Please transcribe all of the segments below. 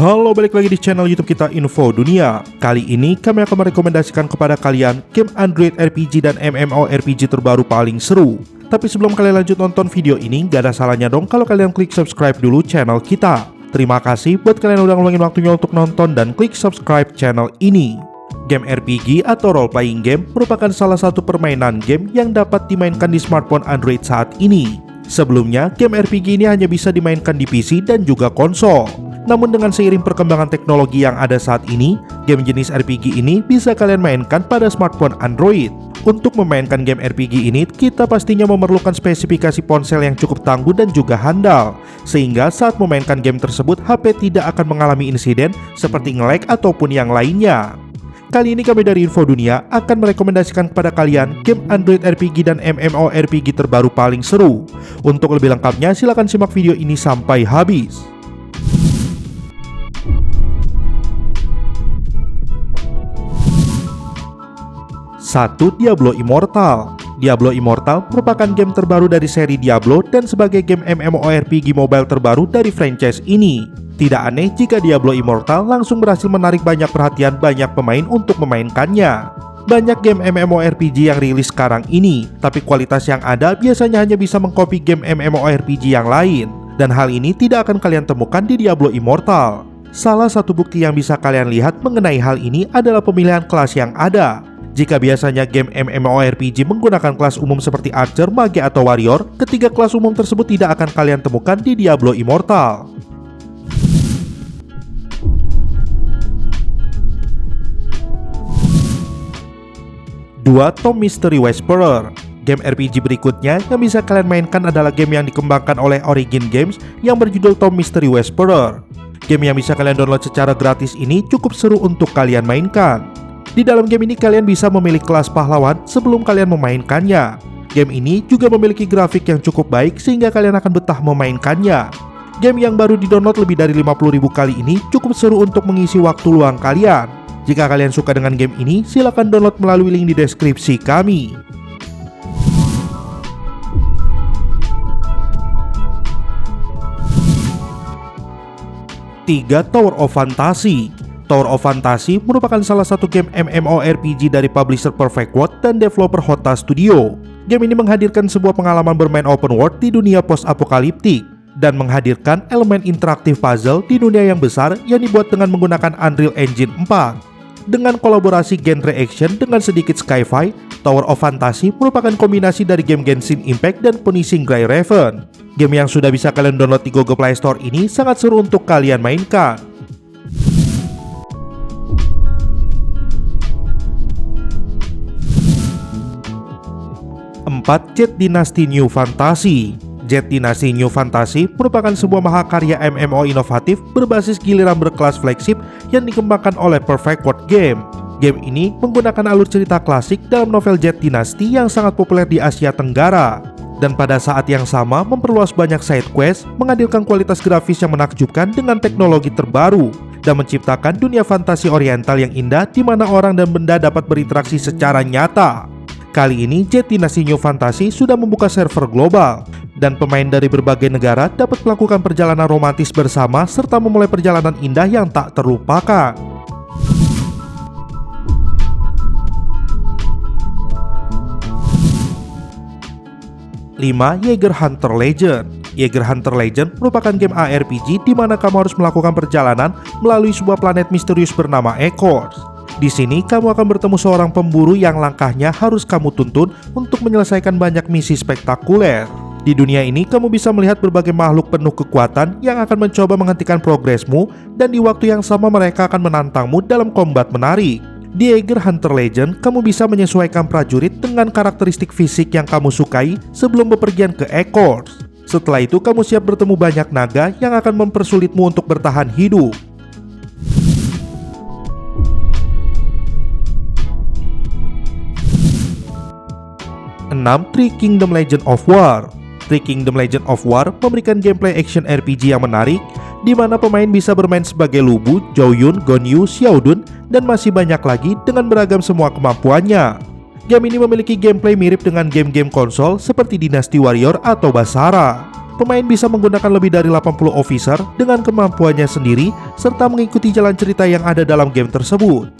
Halo, balik lagi di channel YouTube kita Info Dunia. Kali ini kami akan merekomendasikan kepada kalian game Android RPG dan MMORPG terbaru paling seru. Tapi sebelum kalian lanjut nonton video ini, gak ada salahnya dong kalau kalian klik subscribe dulu channel kita. Terima kasih buat kalian udah ngeluangin waktunya untuk nonton dan klik subscribe channel ini. Game RPG atau role playing game merupakan salah satu permainan game yang dapat dimainkan di smartphone Android saat ini. Sebelumnya, game RPG ini hanya bisa dimainkan di PC dan juga konsol. Namun dengan seiring perkembangan teknologi yang ada saat ini, game jenis RPG ini bisa kalian mainkan pada smartphone Android. Untuk memainkan game RPG ini, kita pastinya memerlukan spesifikasi ponsel yang cukup tangguh dan juga handal. Sehingga saat memainkan game tersebut, HP tidak akan mengalami insiden seperti nge-lag ataupun yang lainnya. Kali ini kami dari Info Dunia akan merekomendasikan kepada kalian game Android RPG dan MMORPG terbaru paling seru. Untuk lebih lengkapnya silahkan simak video ini sampai habis. 1. Diablo Immortal. Diablo Immortal merupakan game terbaru dari seri Diablo dan sebagai game MMORPG mobile terbaru dari franchise ini. Tidak aneh jika Diablo Immortal langsung berhasil menarik banyak perhatian banyak pemain untuk memainkannya. Banyak game MMORPG yang rilis sekarang ini, tapi kualitas yang ada biasanya hanya bisa mengcopy game MMORPG yang lain. Dan hal ini tidak akan kalian temukan di Diablo Immortal. Salah satu bukti yang bisa kalian lihat mengenai hal ini adalah pemilihan kelas yang ada. Jika biasanya game MMORPG menggunakan kelas umum seperti Archer, Mage, atau Warrior, ketiga kelas umum tersebut tidak akan kalian temukan di Diablo Immortal. 2. Tom Mystery Whisperer. Game RPG berikutnya yang bisa kalian mainkan adalah game yang dikembangkan oleh Origin Games yang berjudul Tom Mystery Whisperer. Game yang bisa kalian download secara gratis ini cukup seru untuk kalian mainkan. Di dalam game ini kalian bisa memilih kelas pahlawan sebelum kalian memainkannya. Game ini juga memiliki grafik yang cukup baik sehingga kalian akan betah memainkannya. Game yang baru di-download lebih dari 50.000 kali ini cukup seru untuk mengisi waktu luang kalian. Jika kalian suka dengan game ini, silakan download melalui link di deskripsi kami. 3. Tower of Fantasy. Tower of Fantasy merupakan salah satu game MMORPG dari publisher Perfect World dan developer Hota Studio. Game ini menghadirkan sebuah pengalaman bermain open world di dunia post-apokaliptik dan menghadirkan elemen interaktif puzzle di dunia yang besar yang dibuat dengan menggunakan Unreal Engine 4. Dengan kolaborasi genre action dengan sedikit sci-fi, Tower of Fantasy merupakan kombinasi dari game Genshin Impact dan Punishing Gray Raven. Game yang sudah bisa kalian download di Google Play Store ini sangat seru untuk kalian mainkan. 4. Jet Dynasty New Fantasy. Jet Dynasty New Fantasy merupakan sebuah mahakarya MMO inovatif berbasis giliran berkelas flagship yang dikembangkan oleh Perfect World Game. Game ini menggunakan alur cerita klasik dalam novel Jet Dynasty yang sangat populer di Asia Tenggara. Dan pada saat yang sama memperluas banyak side quest, menghadirkan kualitas grafis yang menakjubkan dengan teknologi terbaru, dan menciptakan dunia fantasi oriental yang indah di mana orang dan benda dapat berinteraksi secara nyata. Kali ini Jet Dynasty New Fantasy sudah membuka server global, dan pemain dari berbagai negara dapat melakukan perjalanan romantis bersama serta memulai perjalanan indah yang tak terlupakan. 5. Yeager Hunter Legend. Yeager Hunter Legend merupakan game ARPG di mana kamu harus melakukan perjalanan melalui sebuah planet misterius bernama Echoes. Di sini kamu akan bertemu seorang pemburu yang langkahnya harus kamu tuntun untuk menyelesaikan banyak misi spektakuler. Di dunia ini kamu bisa melihat berbagai makhluk penuh kekuatan yang akan mencoba menghentikan progresmu, dan di waktu yang sama mereka akan menantangmu dalam kombat menarik. Di Yeager Hunter Legend, kamu bisa menyesuaikan prajurit dengan karakteristik fisik yang kamu sukai sebelum bepergian ke Echoes. Setelah itu kamu siap bertemu banyak naga yang akan mempersulitmu untuk bertahan hidup. 6. Three Kingdom Legend of War. Three Kingdom Legend of War memberikan gameplay action RPG yang menarik, di mana pemain bisa bermain sebagai Lu Bu, Zhou Yun, Guan Yu, Xiao Dun, dan masih banyak lagi dengan beragam semua kemampuannya. Game ini memiliki gameplay mirip dengan game-game konsol seperti Dynasty Warrior atau Basara. Pemain bisa menggunakan lebih dari 80 officer dengan kemampuannya sendiri serta mengikuti jalan cerita yang ada dalam game tersebut.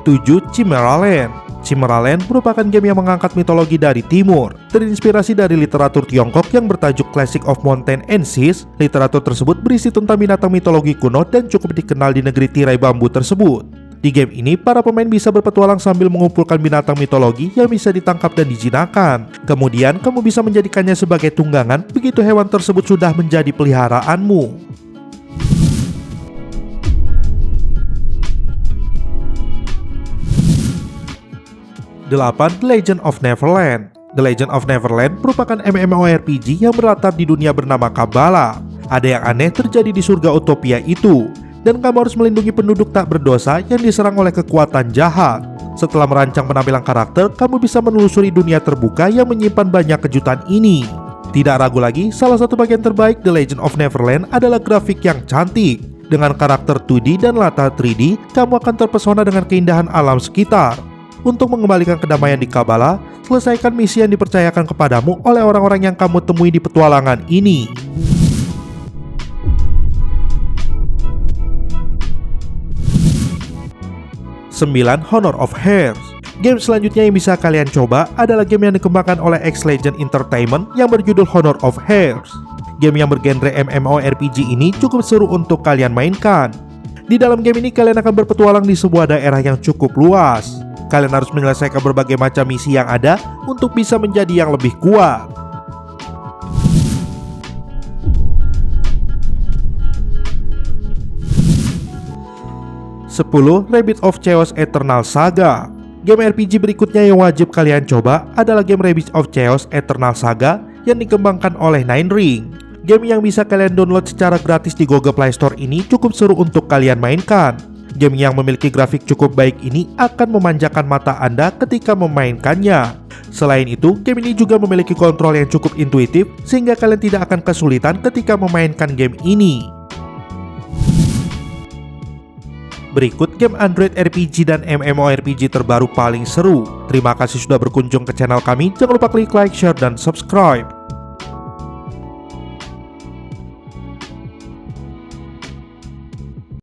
7. Chimera Land. Chimera Land merupakan game yang mengangkat mitologi dari timur. Terinspirasi dari literatur Tiongkok yang bertajuk Classic of Mountain and Seas, literatur tersebut berisi tentang binatang mitologi kuno dan cukup dikenal di negeri tirai bambu tersebut. Di game ini, para pemain bisa berpetualang sambil mengumpulkan binatang mitologi yang bisa ditangkap dan dijinakkan. Kemudian, kamu bisa menjadikannya sebagai tunggangan begitu hewan tersebut sudah menjadi peliharaanmu. 8. The Legend of Neverland. The Legend of Neverland merupakan MMORPG yang berlatar di dunia bernama Kabbalah. Ada yang aneh terjadi di surga utopia itu, dan kamu harus melindungi penduduk tak berdosa yang diserang oleh kekuatan jahat. Setelah merancang penampilan karakter, kamu bisa menelusuri dunia terbuka yang menyimpan banyak kejutan ini. Tidak ragu lagi, salah satu bagian terbaik The Legend of Neverland adalah grafik yang cantik. Dengan karakter 2D dan latar 3D, kamu akan terpesona dengan keindahan alam sekitar. Untuk mengembalikan kedamaian di Kabbalah, selesaikan misi yang dipercayakan kepadamu oleh orang-orang yang kamu temui di petualangan ini. 9. Honor of Heirs. Game selanjutnya yang bisa kalian coba adalah game yang dikembangkan oleh X Legend Entertainment yang berjudul Honor of Heirs. Game yang bergenre MMORPG ini cukup seru untuk kalian mainkan. Di dalam game ini kalian akan berpetualang di sebuah daerah yang cukup luas. Kalian harus menyelesaikan berbagai macam misi yang ada untuk bisa menjadi yang lebih kuat. 10. Rabbit of Chaos Eternal Saga. Game RPG berikutnya yang wajib kalian coba adalah game Rabbit of Chaos Eternal Saga yang dikembangkan oleh Nine Ring. Game yang bisa kalian download secara gratis di Google Play Store ini cukup seru untuk kalian mainkan. Game yang memiliki grafik cukup baik ini akan memanjakan mata Anda ketika memainkannya. Selain itu, game ini juga memiliki kontrol yang cukup intuitif sehingga kalian tidak akan kesulitan ketika memainkan game ini. Berikut game Android RPG dan MMORPG terbaru paling seru. Terima kasih sudah berkunjung ke channel kami. Jangan lupa klik like, share, dan subscribe.